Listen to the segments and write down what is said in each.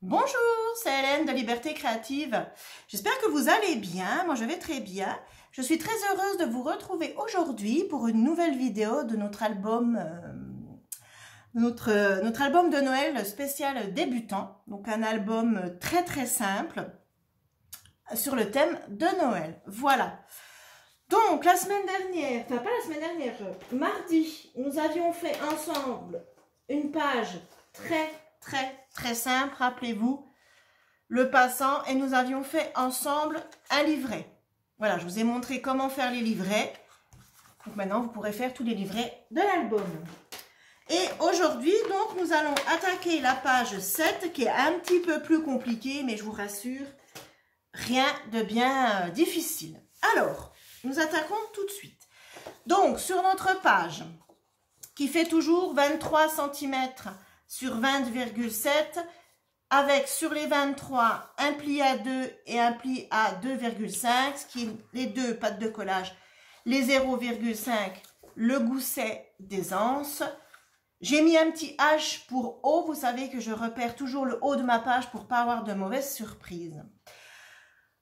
Bonjour, c'est Hélène de Liberté Créative. J'espère que vous allez bien. Moi, je vais très bien. Je suis très heureuse de vous retrouver aujourd'hui pour une nouvelle vidéo de notre album, notre album de Noël spécial débutant. Donc, un album très simple sur le thème de Noël. Voilà. Donc, la semaine dernière, enfin pas la semaine dernière, mardi, nous avions fait ensemble une page très simple, rappelez-vous, le passant, et nous avions fait ensemble un livret. Voilà, je vous ai montré comment faire les livrets. Donc maintenant, vous pourrez faire tous les livrets de l'album. Et aujourd'hui, donc, nous allons attaquer la page 7, qui est un petit peu plus compliquée, mais je vous rassure, rien de bien difficile. Alors, nous attaquons tout de suite. Donc, sur notre page, qui fait toujours 23 cm sur 20,7, avec sur les 23 un pli à 2 et un pli à 2,5, ce qui est les deux pattes de collage, les 0,5, le gousset des anses. J'ai mis un petit H pour haut, vous savez que je repère toujours le haut de ma page pour ne pas avoir de mauvaises surprises.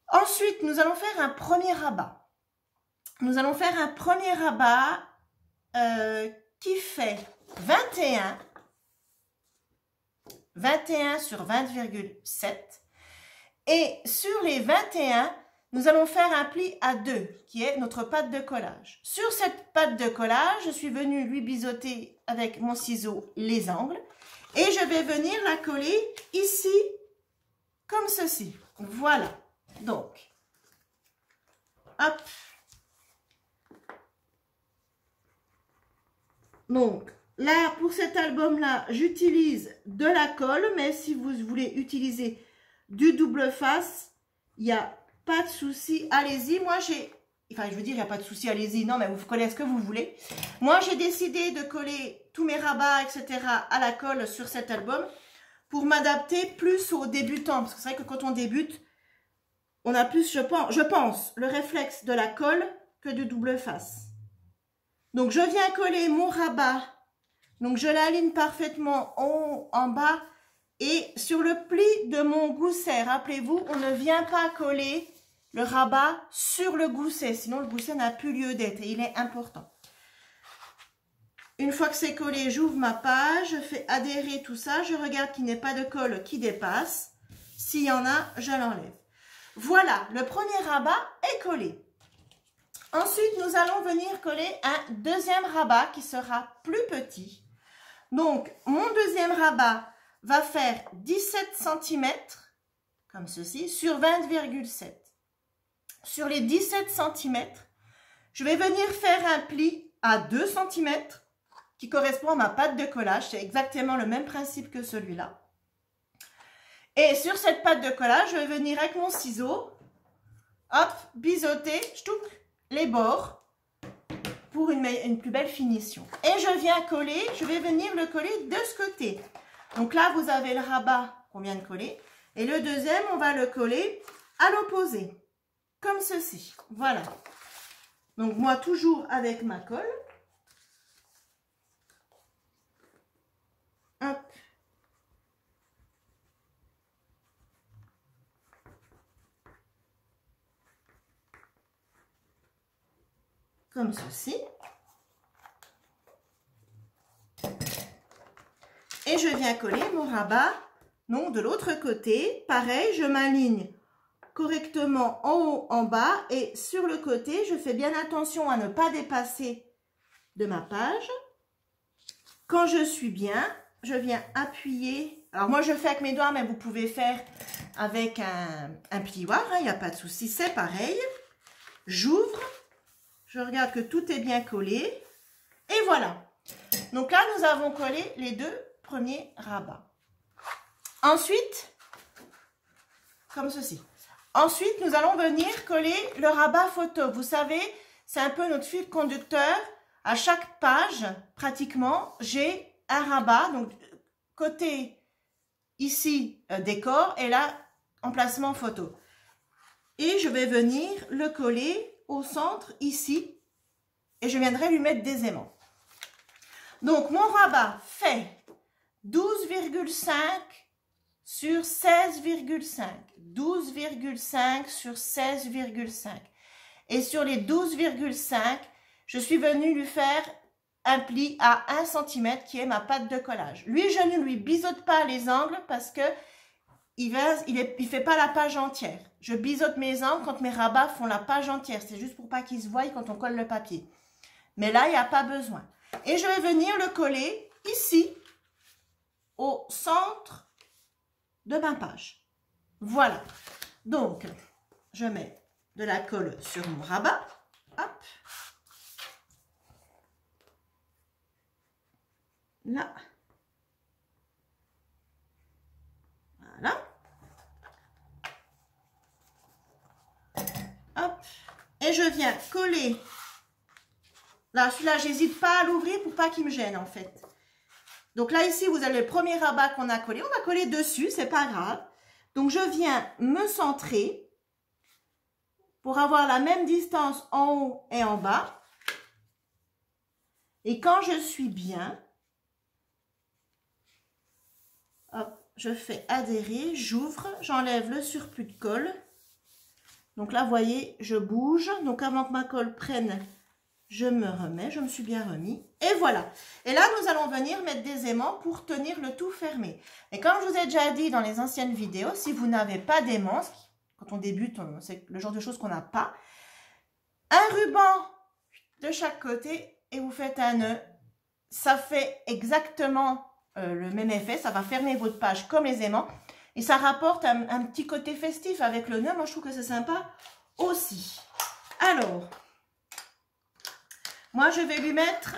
Ensuite, nous allons faire un premier rabat. Nous allons faire un premier rabat qui fait 21 sur 20,7. Et sur les 21, nous allons faire un pli à 2, qui est notre patte de collage. Sur cette patte de collage, je suis venue lui biseauter avec mon ciseau les angles. Et je vais venir la coller ici, comme ceci. Voilà. Donc, hop. Donc, là, pour cet album-là, j'utilise de la colle, mais si vous voulez utiliser du double face, il n'y a pas de souci, allez-y. Moi, enfin, je veux dire, il n'y a pas de souci, allez-y, non, mais vous collez ce que vous voulez. Moi, j'ai décidé de coller tous mes rabats, etc., à la colle sur cet album pour m'adapter plus aux débutants, parce que c'est vrai que quand on débute, on a plus, je pense, le réflexe de la colle que du double face. Donc, je viens coller mon rabat. Donc, je l'aligne parfaitement en bas. Et sur le pli de mon gousset, rappelez-vous, on ne vient pas coller le rabat sur le gousset. Sinon, le gousset n'a plus lieu d'être et il est important. Une fois que c'est collé, j'ouvre ma page, je fais adhérer tout ça. Je regarde qu'il n'y ait pas de colle qui dépasse. S'il y en a, je l'enlève. Voilà, le premier rabat est collé. Ensuite, nous allons venir coller un deuxième rabat qui sera plus petit. Donc, mon deuxième rabat va faire 17 cm, comme ceci, sur 20,7. Sur les 17 cm, je vais venir faire un pli à 2 cm qui correspond à ma patte de collage. C'est exactement le même principe que celui-là. Et sur cette patte de collage, je vais venir avec mon ciseau, hop, biseauter, ch'touk, les bords pour une plus belle finition. Et je viens coller, je vais venir le coller de ce côté. Donc là, vous avez le rabat qu'on vient de coller. Et le deuxième, on va le coller à l'opposé, comme ceci. Voilà. Donc moi, toujours avec ma colle. Hop. Comme ceci. Et je viens coller mon rabat, donc de l'autre côté. Pareil, je m'aligne correctement en haut, en bas. Et sur le côté, je fais bien attention à ne pas dépasser de ma page. Quand je suis bien, je viens appuyer. Alors moi, je fais avec mes doigts, mais vous pouvez faire avec un plioir. Il n'y a pas de souci, c'est pareil. J'ouvre. Je regarde que tout est bien collé. Et voilà. Donc là, nous avons collé les deux premiers rabats. Ensuite, comme ceci. Ensuite, nous allons venir coller le rabat photo. Vous savez, c'est un peu notre fil conducteur. À chaque page, pratiquement, j'ai un rabat. Donc, côté ici, décor, et là, emplacement photo. Et je vais venir le coller au centre, ici. Et je viendrai lui mettre des aimants. Donc, mon rabat fait 12,5 sur 16,5. 12,5 sur 16,5. Et sur les 12,5, je suis venue lui faire un pli à 1 cm qui est ma pâte de collage. Lui, je ne lui biseaute pas les angles parce que il fait pas la page entière. Je biseaute mes angles quand mes rabats font la page entière. C'est juste pour pas qu'ils se voient quand on colle le papier. Mais là, il n'y a pas besoin. Et je vais venir le coller ici, au centre de ma page. Voilà. Donc, je mets de la colle sur mon rabat. Hop. Là. Voilà. Hop. Et je viens coller. Là, celui-là, j'hésite pas à l'ouvrir pour pas qu'il me gêne, en fait. Donc là, ici, vous avez le premier rabat qu'on a collé. On va coller dessus, c'est pas grave. Donc, je viens me centrer pour avoir la même distance en haut et en bas. Et quand je suis bien, hop, je fais adhérer, j'ouvre, j'enlève le surplus de colle. Donc là, vous voyez, je bouge. Donc avant que ma colle prenne, je me remets, je me suis bien remis. Et voilà. Et là, nous allons venir mettre des aimants pour tenir le tout fermé. Et comme je vous ai déjà dit dans les anciennes vidéos, si vous n'avez pas d'aimants, quand on débute, c'est le genre de choses qu'on n'a pas, un ruban de chaque côté et vous faites un nœud. Ça fait exactement le même effet. Ça va fermer votre page comme les aimants. Et ça rapporte un petit côté festif avec le nœud. Moi, je trouve que c'est sympa aussi. Alors, moi, je vais lui mettre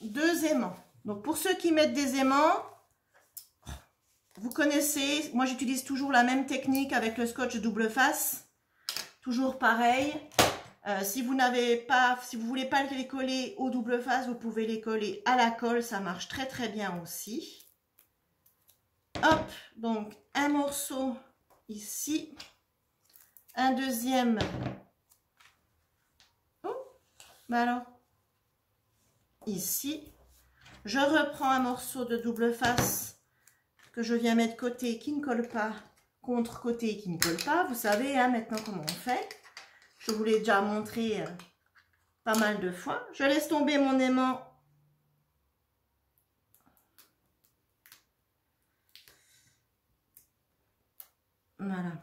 2 aimants. Donc, pour ceux qui mettent des aimants, vous connaissez, moi, j'utilise toujours la même technique avec le scotch double face. Toujours pareil. Si vous voulez pas les coller au double face, vous pouvez les coller à la colle. Ça marche très, très bien aussi. Hop, donc un morceau ici, un deuxième. Oh, bah alors, ici, je reprends un morceau de double face que je viens mettre côté qui ne colle pas, contre côté qui ne colle pas. Vous savez hein, maintenant comment on fait. Je vous l'ai déjà montré pas mal de fois. Je laisse tomber mon aimant. Voilà.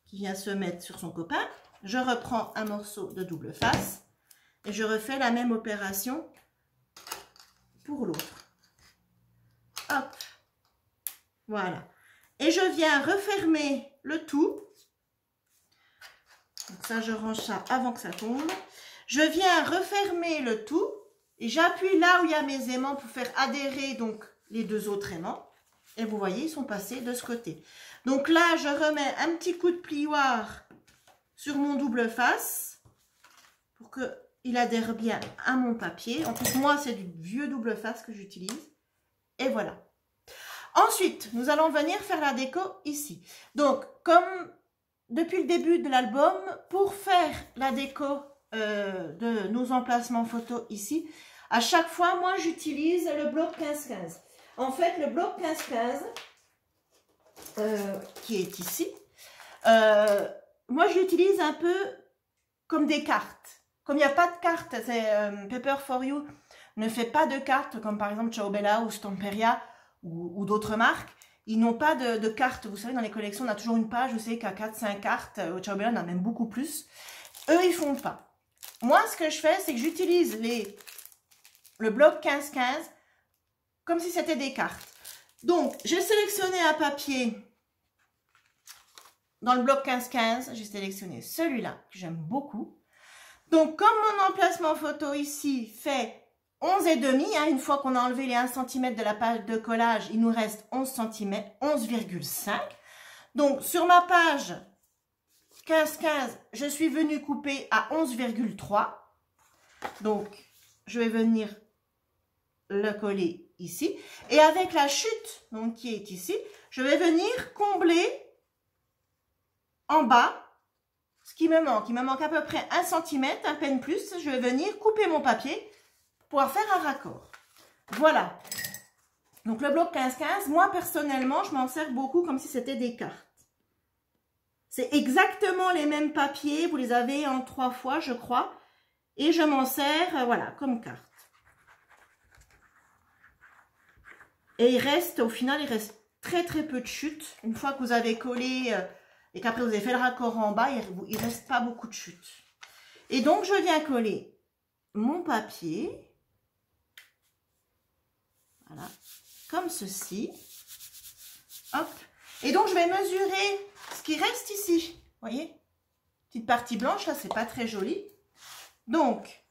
Qui vient se mettre sur son copain. Je reprends un morceau de double face et je refais la même opération pour l'autre. Hop. Voilà. Et je viens refermer le tout. Donc ça, je range ça avant que ça tombe. Je viens refermer le tout et j'appuie là où il y a mes aimants pour faire adhérer donc les 2 autres aimants. Et vous voyez, ils sont passés de ce côté. Donc là, je remets un petit coup de plioir sur mon double face pour qu'il adhère bien à mon papier. En plus, moi, c'est du vieux double face que j'utilise. Et voilà. Ensuite, nous allons venir faire la déco ici. Donc, comme depuis le début de l'album, pour faire la déco de nos emplacements photos ici, à chaque fois, moi, j'utilise le bloc 15-15. En fait, le bloc 15-15, qui est ici, moi, je l'utilise un peu comme des cartes. Comme il n'y a pas de cartes, Paper for You ne fait pas de cartes, comme par exemple Ciao Bella ou Stamperia ou d'autres marques. Ils n'ont pas de cartes. Vous savez, dans les collections, on a toujours une page, vous savez, qu'à 4-5 cartes. Au Ciao Bella, on a même beaucoup plus. Eux, ils font pas. Moi, ce que je fais, c'est que j'utilise le bloc 15-15 comme si c'était des cartes. Donc, j'ai sélectionné un papier dans le bloc 15-15. J'ai sélectionné celui-là, que j'aime beaucoup. Donc, comme mon emplacement photo ici fait 11,5, hein, une fois qu'on a enlevé les 1 cm de la page de collage, il nous reste 11 cm, 11,5. Donc, sur ma page 15-15, je suis venue couper à 11,3. Donc, je vais venir le coller ici. Et avec la chute, donc qui est ici, je vais venir combler en bas ce qui me manque. Il me manque à peu près 1 cm, à peine plus. Je vais venir couper mon papier pour pouvoir faire un raccord. Voilà. Donc le bloc 15-15, moi personnellement, je m'en sers beaucoup comme si c'était des cartes. C'est exactement les mêmes papiers, vous les avez en 3 fois, je crois. Et je m'en sers, voilà, comme carte. Et il reste, au final, il reste très peu de chutes. Une fois que vous avez collé et qu'après vous avez fait le raccord en bas, il ne reste pas beaucoup de chutes. Et donc, je viens coller mon papier. Voilà, comme ceci. Hop. Et donc, je vais mesurer ce qui reste ici. Vous voyez? Petite partie blanche, là, c'est pas très joli. Donc,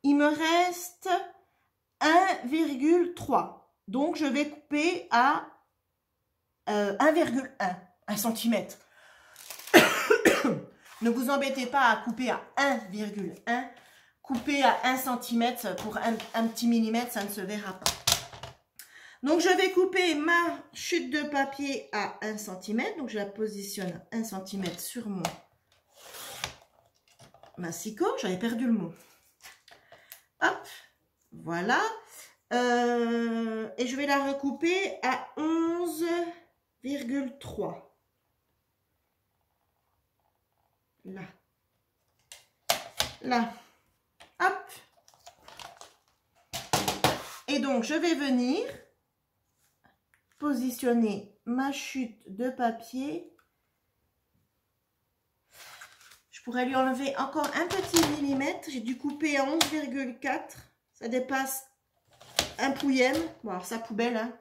il me reste 1,3. Donc, je vais couper à 1,1 cm. Ne vous embêtez pas à couper à 1,1. Couper à 1 cm pour un petit millimètre, ça ne se verra pas. Donc, je vais couper ma chute de papier à 1 cm. Donc, je la positionne 1 cm sur mon massicot. J'avais perdu le mot. Hop, voilà. Et je vais la recouper à 11,3. Là. Là. Hop. Et donc, je vais venir positionner ma chute de papier. Je pourrais lui enlever encore un petit millimètre. J'ai dû couper à 11,4. Ça dépasse un pouillème. Bon, alors ça, poubelle. Hein.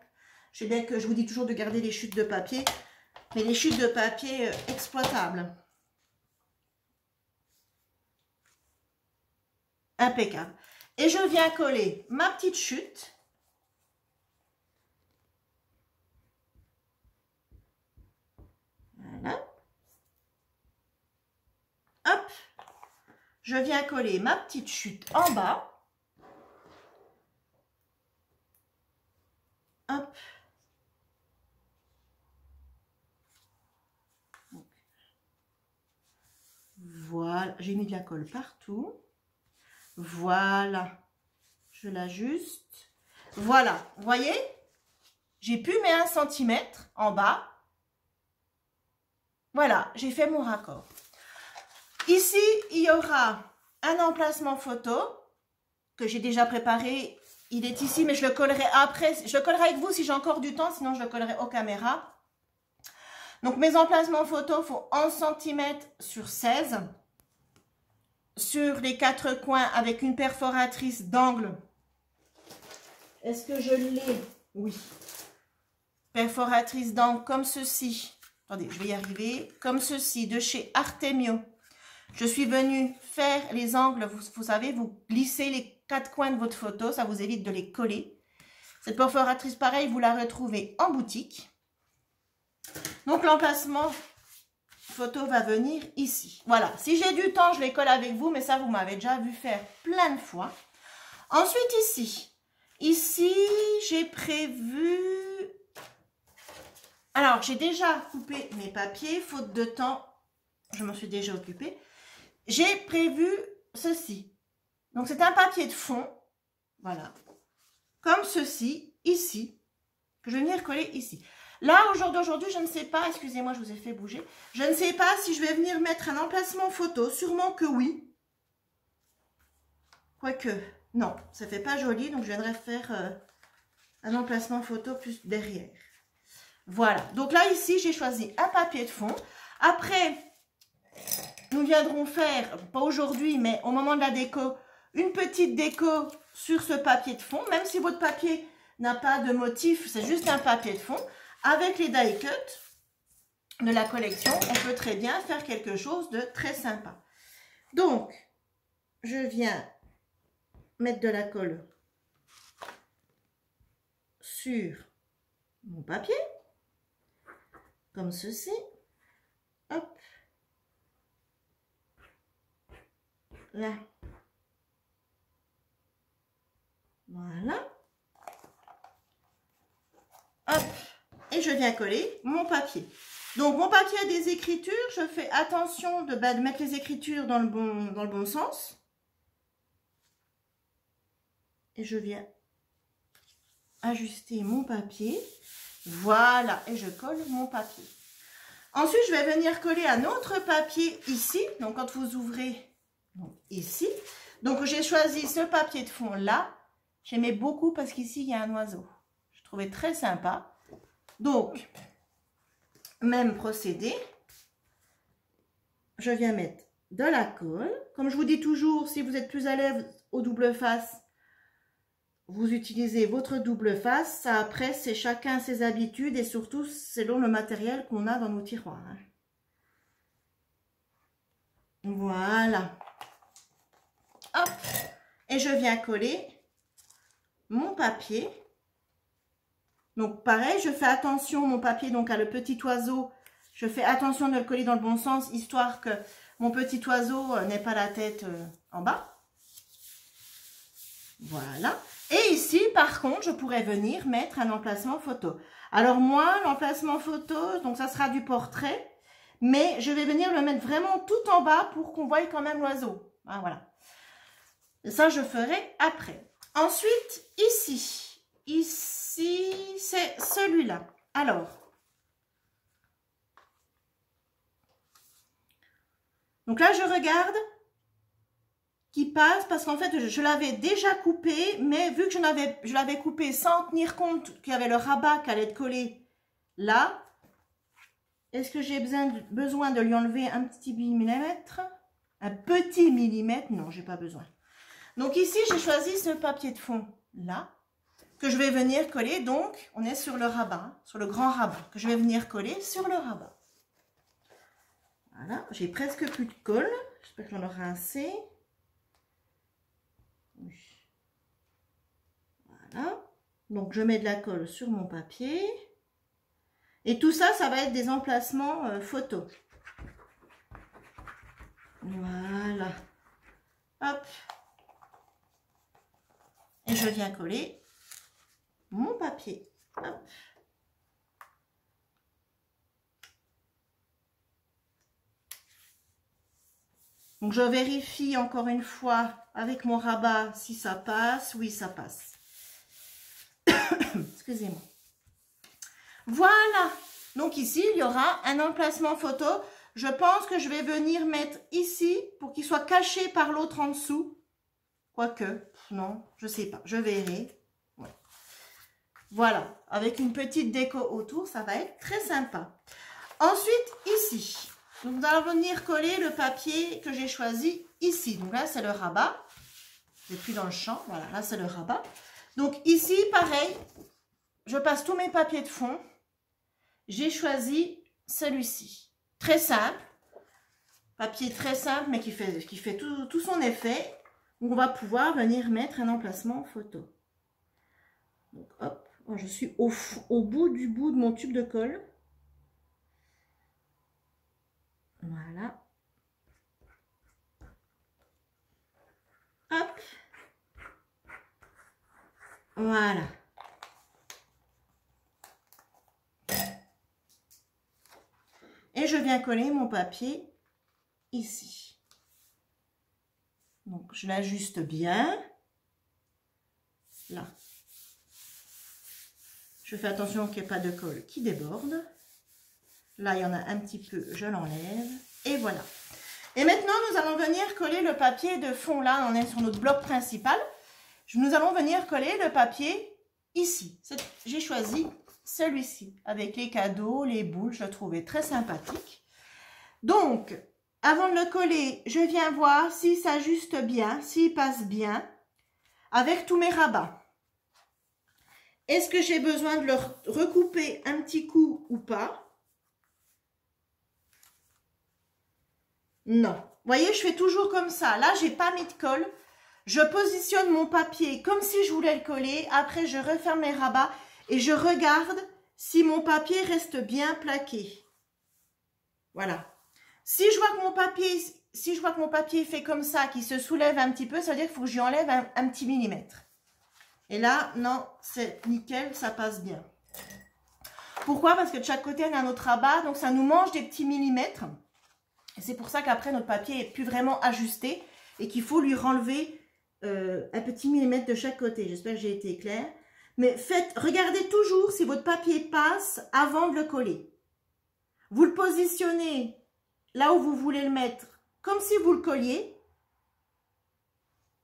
Je sais bien que je vous dis toujours de garder les chutes de papier. Mais les chutes de papier exploitables. Impeccable. Et je viens coller ma petite chute. Voilà. Hop. Je viens coller ma petite chute en bas. Hop. Voilà. J'ai mis de la colle partout. Voilà. Je l'ajuste. Voilà. Vous voyez? J'ai pu mettre 1 cm en bas. Voilà. J'ai fait mon raccord. Ici, il y aura un emplacement photo que j'ai déjà préparé. Il est ici, mais je le collerai après. Je le collerai avec vous si j'ai encore du temps, sinon je le collerai aux caméras. Donc, mes emplacements photo font 11 cm sur 16. Sur les 4 coins avec une perforatrice d'angle. Est-ce que je l'ai? Oui. Perforatrice d'angle comme ceci. Attendez, je vais y arriver. Comme ceci, de chez Artemio. Je suis venue faire les angles. Vous savez, vous glissez les 4 coins de votre photo. Ça vous évite de les coller. Cette perforatrice, pareil, vous la retrouvez en boutique. Donc, l'emplacement photo va venir ici. Voilà. Si j'ai du temps, je les colle avec vous. Mais ça, vous m'avez déjà vu faire plein de fois. Ensuite, ici. Ici, j'ai prévu... Alors, j'ai déjà coupé mes papiers. Faute de temps, je m'en suis déjà occupée. J'ai prévu ceci. Donc, c'est un papier de fond. Voilà. Comme ceci, ici. Que je vais venir coller ici. Là, au jour d'aujourd'hui, je ne sais pas. Excusez-moi, je vous ai fait bouger. Je ne sais pas si je vais venir mettre un emplacement photo. Sûrement que oui. Quoique, non, ça fait pas joli. Donc, je viendrai faire un emplacement photo plus derrière. Voilà. Donc là, ici, j'ai choisi un papier de fond. Après, nous viendrons faire, pas aujourd'hui, mais au moment de la déco, une petite déco sur ce papier de fond. Même si votre papier n'a pas de motif, c'est juste un papier de fond. Avec les die cut de la collection, on peut très bien faire quelque chose de très sympa. Donc, je viens mettre de la colle sur mon papier, comme ceci. Hop. Là. Voilà. Hop. Et je viens coller mon papier. Donc, mon papier a des écritures. Je fais attention de mettre les écritures dans le bon sens. Et je viens ajuster mon papier. Voilà, et je colle mon papier. Ensuite, je vais venir coller un autre papier ici. Donc, quand vous ouvrez, donc, ici. Donc, j'ai choisi ce papier de fond là. J'aimais beaucoup parce qu'ici, il y a un oiseau. Je trouvais très sympa. Donc, même procédé. Je viens mettre de la colle. Comme je vous dis toujours, si vous êtes plus à l'aise au double face, vous utilisez votre double face. Ça, après, c'est chacun ses habitudes et surtout selon le matériel qu'on a dans nos tiroirs. Voilà. Hop. Et je viens coller mon papier. Donc, pareil, je fais attention, mon papier donc a le petit oiseau. Je fais attention de le coller dans le bon sens, histoire que mon petit oiseau n'ait pas la tête en bas. Voilà. Et ici, par contre, je pourrais venir mettre un emplacement photo. Alors moi, l'emplacement photo, donc ça sera du portrait, mais je vais venir le mettre vraiment tout en bas pour qu'on voie quand même l'oiseau. Ah, voilà. Et ça, je ferai après. Ensuite, ici, c'est celui-là. Alors, donc là, je regarde qui passe parce qu'en fait, je l'avais déjà coupé, mais vu que je l'avais coupé sans tenir compte qu'il y avait le rabat qui allait être collé là, est-ce que j'ai besoin de lui enlever un petit millimètre? Un petit millimètre? Non, j'ai pas besoin. Donc ici, j'ai choisi ce papier de fond là, que je vais venir coller. Donc, on est sur le rabat, sur le grand rabat, que je vais venir coller sur le rabat. Voilà, j'ai presque plus de colle. J'espère que j'en aurai assez. Voilà. Donc, je mets de la colle sur mon papier. Et tout ça, ça va être des emplacements photos. Voilà. Hop. Et je viens coller mon papier. Hop. Donc, je vérifie encore une fois avec mon rabat si ça passe. Oui, ça passe. Excusez-moi. Voilà. Donc, ici, il y aura un emplacement photo. Je pense que je vais venir mettre ici pour qu'il soit caché par l'autre en dessous. Quoique, non, je sais pas. Je verrai. Ouais. Voilà. Avec une petite déco autour, ça va être très sympa. Ensuite, ici. Donc, nous allons venir coller le papier que j'ai choisi ici. Donc là, c'est le rabat. Je n'ai plus dans le champ. Voilà, là, c'est le rabat. Donc ici, pareil, je passe tous mes papiers de fond. J'ai choisi celui-ci. Très simple. Papier très simple, mais qui fait tout son effet. Donc, on va pouvoir venir mettre un emplacement photo. Donc, hop. Je suis au bout de mon tube de colle. Voilà. Hop. Voilà. Et je viens coller mon papier ici. Donc, je l'ajuste bien. Là. Je fais attention qu'il n'y ait pas de colle qui déborde. Là, il y en a un petit peu, je l'enlève. Et voilà. Et maintenant, nous allons venir coller le papier de fond. Là, on est sur notre bloc principal. Nous allons venir coller le papier ici. J'ai choisi celui-ci avec les cadeaux, les boules. Je le trouvais très sympathique. Donc, avant de le coller, je viens voir s'il s'ajuste bien, s'il passe bien avec tous mes rabats. Est-ce que j'ai besoin de le recouper un petit coup ou pas? Non. Vous voyez, je fais toujours comme ça. Là, j'ai pas mis de colle. Je positionne mon papier comme si je voulais le coller. Après, je referme mes rabats et je regarde si mon papier reste bien plaqué. Voilà. Si je vois que mon papier fait comme ça, qu'il se soulève un petit peu, ça veut dire qu'il faut que je lui enlève un petit millimètre. Et là, non, c'est nickel, ça passe bien. Pourquoi? Parce que de chaque côté, on a un autre rabat, donc ça nous mange des petits millimètres. Et c'est pour ça qu'après, notre papier n'est plus vraiment ajusté et qu'il faut lui renlever un petit millimètre de chaque côté. J'espère que j'ai été claire. Mais regardez toujours si votre papier passe avant de le coller. Vous le positionnez là où vous voulez le mettre, comme si vous le colliez.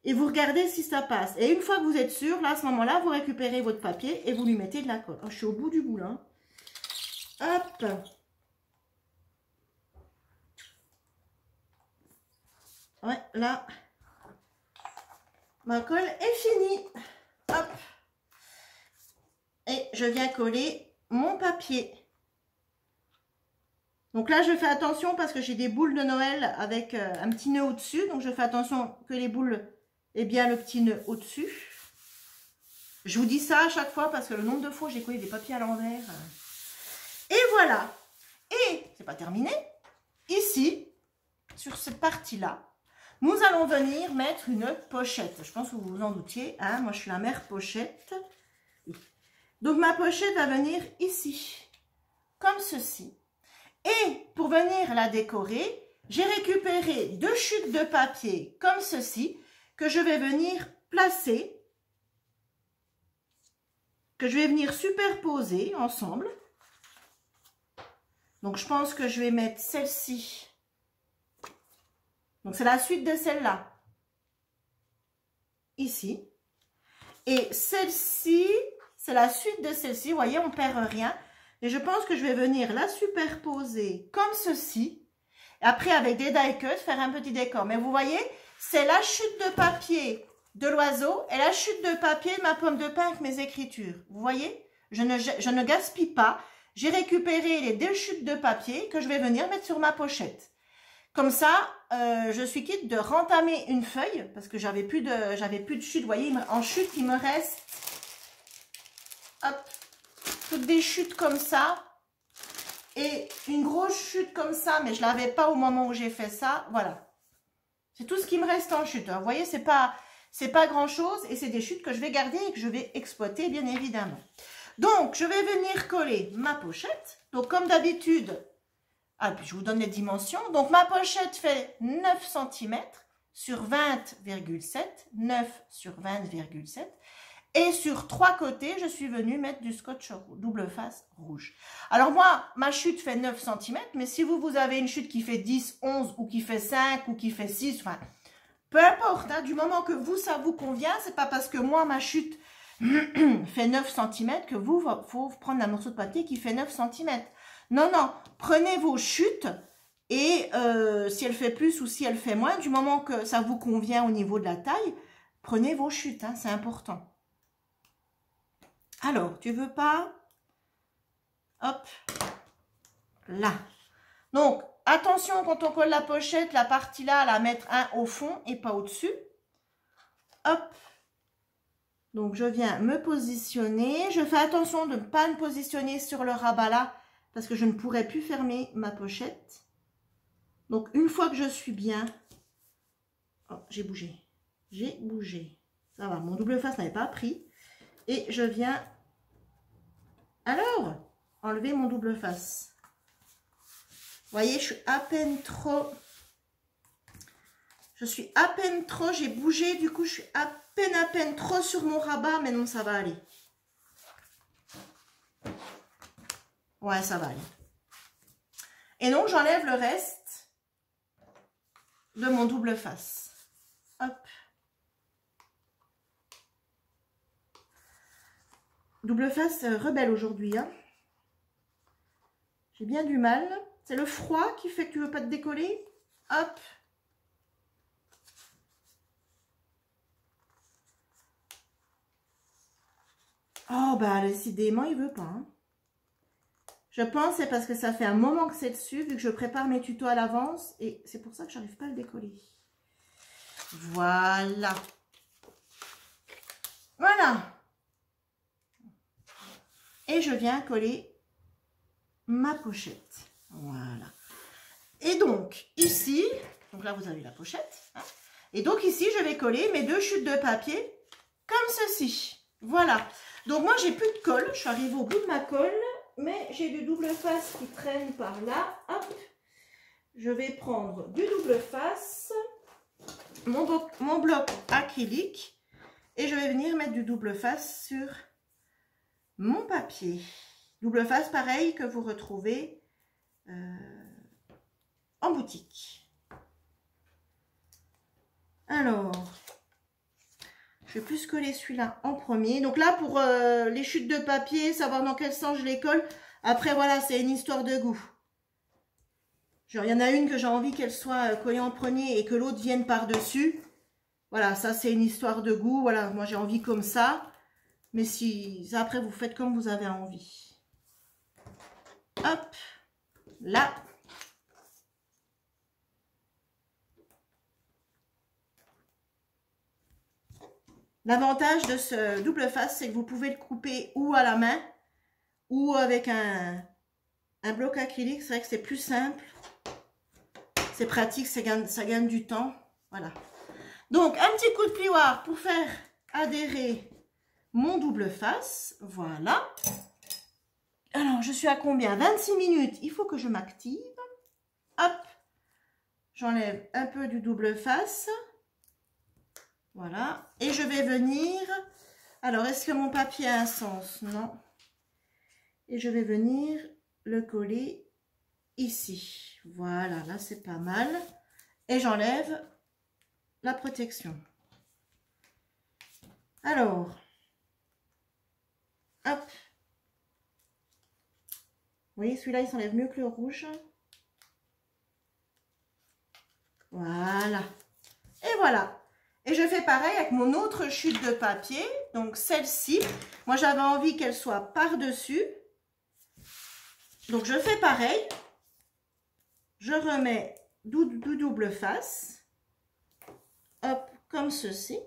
Et vous regardez si ça passe. Et une fois que vous êtes sûr, là, à ce moment-là, vous récupérez votre papier et vous lui mettez de la colle. Oh, je suis au bout du bout, là. Hop. Ouais, là, ma colle est finie. Hop. Et je viens coller mon papier. Donc là, je fais attention parce que j'ai des boules de Noël avec un petit nœud au-dessus. Donc, je fais attention que les boules aient bien le petit nœud au-dessus. Je vous dis ça à chaque fois parce que le nombre de fois j'ai collé des papiers à l'envers. Et voilà. Et c'est pas terminé. Ici, sur cette partie-là, nous allons venir mettre une pochette. Je pense que vous vous en doutiez. Hein, moi, je suis la mère pochette. Donc, ma pochette va venir ici, comme ceci. Et pour venir la décorer, j'ai récupéré 2 chutes de papier comme ceci, que je vais venir placer, que je vais venir superposer ensemble. Donc, je pense que je vais mettre celle-ci. Donc, c'est la suite de celle-là. Ici. Et celle-ci, c'est la suite de celle-ci. Vous voyez, on ne perd rien. Et je pense que je vais venir la superposer comme ceci. Et après, avec des die-cuts, faire un petit décor. Mais vous voyez, c'est la chute de papier de l'oiseau et la chute de papier de ma pomme de pin avec mes écritures. Vous voyez, je ne gaspille pas. J'ai récupéré les 2 chutes de papier que je vais venir mettre sur ma pochette. Comme ça, je suis quitte de rentamer une feuille parce que j'avais plus de chute. Vous voyez, en chute, il me reste hop, toutes des chutes comme ça et une grosse chute comme ça, mais je ne l'avais pas au moment où j'ai fait ça. Voilà, c'est tout ce qui me reste en chute. Vous voyez, c'est pas grand chose et c'est des chutes que je vais garder et que je vais exploiter bien évidemment. Donc, je vais venir coller ma pochette. Donc, comme d'habitude, puis je vous donne les dimensions. Donc, ma pochette fait 9 cm sur 20,7. 9 sur 20,7. Et sur 3 côtés, je suis venue mettre du scotch double face rouge. Alors, moi, ma chute fait 9 cm. Mais si vous avez une chute qui fait 10, 11 ou qui fait 5 ou qui fait 6, enfin, peu importe. Hein, du moment que vous, ça vous convient, c'est pas parce que moi, ma chute fait 9 cm que faut prendre un morceau de papier qui fait 9 cm. Non, non, prenez vos chutes et si elle fait plus ou si elle fait moins, du moment que ça vous convient au niveau de la taille, prenez vos chutes, hein, c'est important. Alors, tu veux pas? Hop, là. Donc, attention quand on colle la pochette, la partie là, à la mettre au fond et pas au-dessus. Hop. Donc, je viens me positionner. Je fais attention de ne pas me positionner sur le rabat là, parce que je ne pourrai plus fermer ma pochette. Donc, une fois que je suis bien... Oh, j'ai bougé. J'ai bougé. Ça va, mon double face n'avait pas pris. Et je viens... Alors, enlever mon double face. Vous voyez, je suis à peine trop... j'ai bougé, du coup, je suis à peine trop sur mon rabat, mais non, ça va aller. Ouais, ça va aller. Et donc, j'enlève le reste de mon double face. Hop. Double face rebelle aujourd'hui, hein. J'ai bien du mal. C'est le froid qui fait que tu veux pas te décoller. Hop. Oh, bah, décidément, il veut pas. Hein. Je pense c'est parce que ça fait un moment que c'est dessus, vu que je prépare mes tutos à l'avance. Et c'est pour ça que j'arrive pas à le décoller. Voilà. Voilà. Et je viens coller ma pochette. Voilà. Et donc, ici, donc là, vous avez la pochette. Hein, et donc, ici, je vais coller mes 2 chutes de papier comme ceci. Voilà. Donc, moi, j'ai plus de colle. Je suis arrivée au bout de ma colle. Mais j'ai du double face qui traîne par là. Hop. Je vais prendre du double face. Mon bloc acrylique. Et je vais venir mettre du double face sur mon papier. Double face, pareil, que vous retrouvez en boutique. Alors, je vais plus coller celui-là en premier. Donc là, pour les chutes de papier, savoir dans quel sens je les colle. Après, voilà, c'est une histoire de goût. Genre, il y en a une que j'ai envie qu'elle soit collée en premier et que l'autre vienne par-dessus. Voilà, ça, c'est une histoire de goût. Voilà, moi, j'ai envie comme ça. Mais si, après, vous faites comme vous avez envie. Hop, là. L'avantage de ce double face, c'est que vous pouvez le couper ou à la main ou avec un bloc acrylique. C'est vrai que c'est plus simple. C'est pratique, ça gagne du temps. Voilà. Donc, un petit coup de plioir pour faire adhérer mon double face. Voilà. Alors, je suis à combien? 26 minutes. Il faut que je m'active. Hop. J'enlève un peu du double face. Voilà. Et je vais venir... Alors, est-ce que mon papier a un sens? Non. Et je vais venir le coller ici. Voilà, là, c'est pas mal. Et j'enlève la protection. Alors, hop. Vous voyez, celui-là, il s'enlève mieux que le rouge. Voilà. Et voilà. Et je fais pareil avec mon autre chute de papier. Donc, celle-ci. Moi, j'avais envie qu'elle soit par-dessus. Donc, je fais pareil. Je remets du double face. Hop, comme ceci.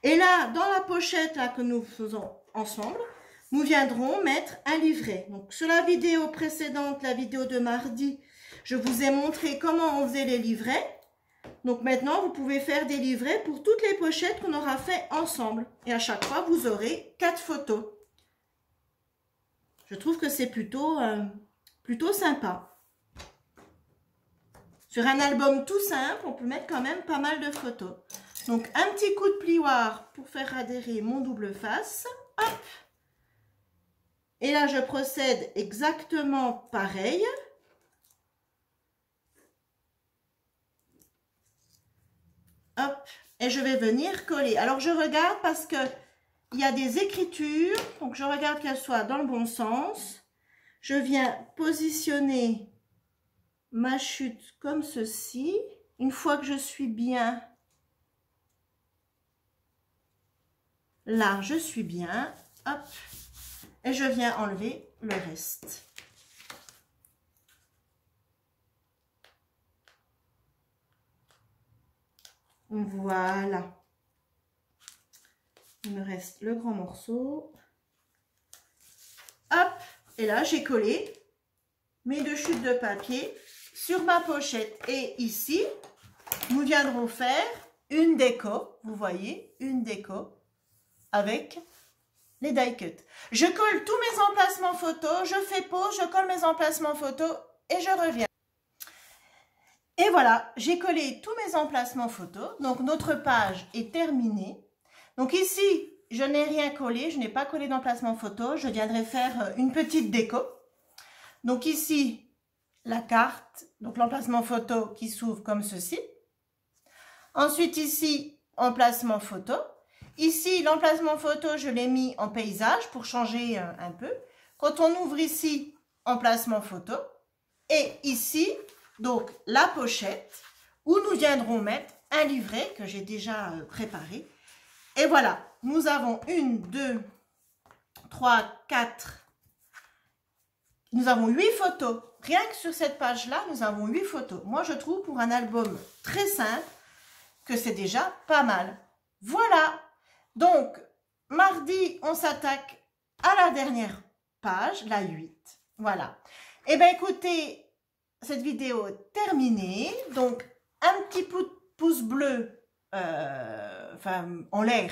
Et là, dans la pochette là, que nous faisons ensemble, nous viendrons mettre un livret. Donc, sur la vidéo précédente, la vidéo de mardi, je vous ai montré comment on faisait les livrets. Donc, maintenant, vous pouvez faire des livrets pour toutes les pochettes qu'on aura fait ensemble. Et à chaque fois, vous aurez 4 photos. Je trouve que c'est plutôt sympa. Sur un album tout simple, on peut mettre quand même pas mal de photos. Donc, un petit coup de plioir pour faire adhérer mon double face. Hop. Et là, je procède exactement pareil. Hop. Et je vais venir coller. Alors, je regarde parce que il y a des écritures. Donc, je regarde qu'elles soient dans le bon sens. Je viens positionner ma chute comme ceci. Une fois que je suis bien là, je suis bien. Hop. Et je viens enlever le reste. Voilà. Il me reste le grand morceau. Hop. Et là, j'ai collé mes 2 chutes de papier sur ma pochette. Et ici, nous viendrons faire une déco. Vous voyez, une déco avec les die cuts. Je colle tous mes emplacements photos, je fais pause, je colle mes emplacements photos et je reviens. Et voilà, j'ai collé tous mes emplacements photos. Donc, notre page est terminée. Donc ici, je n'ai rien collé, je n'ai pas collé d'emplacement photo. Je viendrai faire une petite déco. Donc ici, la carte, donc l'emplacement photo qui s'ouvre comme ceci. Ensuite ici, emplacement photo. Ici, l'emplacement photo, je l'ai mis en paysage pour changer un peu. Quand on ouvre ici, emplacement photo. Et ici, donc la pochette où nous viendrons mettre un livret que j'ai déjà préparé. Et voilà, nous avons 1, 2, 3, 4. Nous avons 8 photos. Rien que sur cette page-là, nous avons 8 photos. Moi, je trouve pour un album très simple que c'est déjà pas mal. Voilà. Donc, mardi, on s'attaque à la dernière page, la 8. Voilà. Eh bien, écoutez, cette vidéo est terminée. Donc, un petit pouce bleu en l'air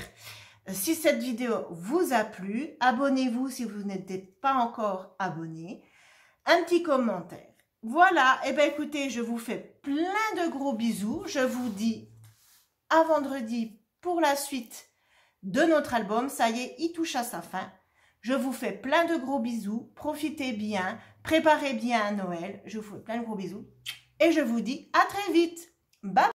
si cette vidéo vous a plu. Abonnez-vous si vous n'êtes pas encore abonné. Un petit commentaire. Voilà. Eh bien, écoutez, je vous fais plein de gros bisous. Je vous dis à vendredi pour la suite de notre album. Ça y est, il touche à sa fin. Je vous fais plein de gros bisous. Profitez bien. Préparez bien à Noël. Je vous fais plein de gros bisous. Et je vous dis à très vite. Bye.